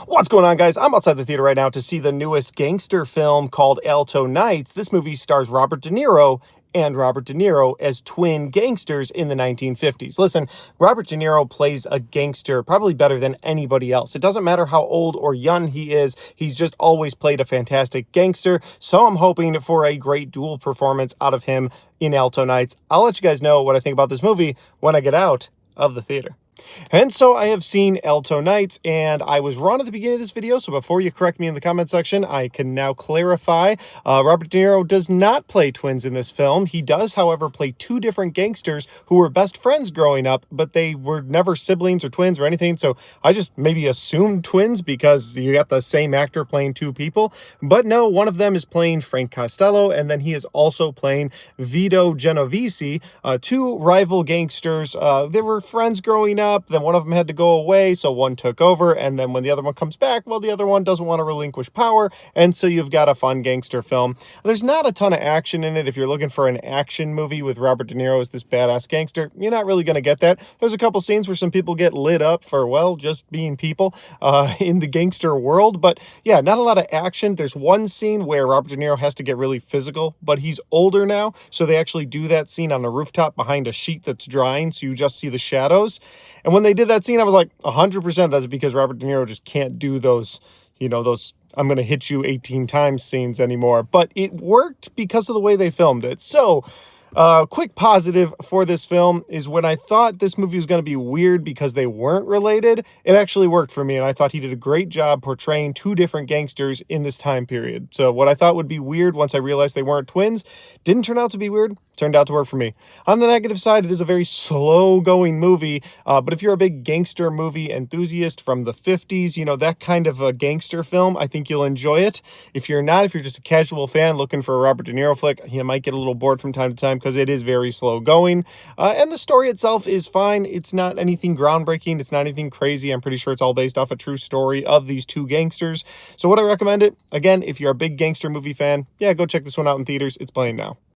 What's going on, guys? I'm outside the theater right now to see the newest gangster film called ALTO Nights. This movie stars Robert De Niro and Robert De Niro as twin gangsters in the 1950s. Listen, Robert De Niro plays a gangster probably better than anybody else. It doesn't matter how old or young he is, he's just always played a fantastic gangster, so I'm hoping for a great dual performance out of him in ALTO Nights. I'll let you guys know what I think about this movie when I get out of the theater. And so I have seen ALTO Nights, and I was wrong at the beginning of this video, so before you correct me in the comment section, I can now clarify. Robert De Niro does not play twins in this film. He does, however, play two different gangsters who were best friends growing up, but they were never siblings or twins or anything, so I just maybe assumed twins because you got the same actor playing two people. But no, one of them is playing Frank Costello, and then he is also playing Vito Genovese, two rival gangsters. They were friends growing up. Then one of them had to go away, so one took over, and then when the other one comes back, well, the other one doesn't want to relinquish power, and so you've got a fun gangster film. There's not a ton of action in it. If you're looking for an action movie with Robert De Niro as this badass gangster, you're not really going to get that. There's a couple scenes where some people get lit up for, well, just being people in the gangster world, but yeah, not a lot of action. There's one scene where Robert De Niro has to get really physical, but he's older now, so they actually do that scene on a rooftop behind a sheet that's drying, so you just see the shadows. And when they did that scene, I was like, 100% that's because Robert De Niro just can't do those, those I'm going to hit you 18 times scenes anymore. But it worked because of the way they filmed it. So, quick positive for this film is when I thought this movie was going to be weird because they weren't related, it actually worked for me, and I thought he did a great job portraying two different gangsters in this time period. So what I thought would be weird once I realized they weren't twins didn't turn out to be weird, turned out to work for me. On the negative side, it is a very slow-going movie, but if you're a big gangster movie enthusiast from the 50s, that kind of a gangster film, I think you'll enjoy it. If you're not, if you're just a casual fan looking for a Robert De Niro flick, you might get a little bored from time to time, because it is very slow going, and the story itself is fine. It's not anything groundbreaking. It's not anything crazy. I'm pretty sure it's all based off a true story of these two gangsters. So would I recommend it? Again, if you're a big gangster movie fan, yeah, go check this one out in theaters. It's playing now.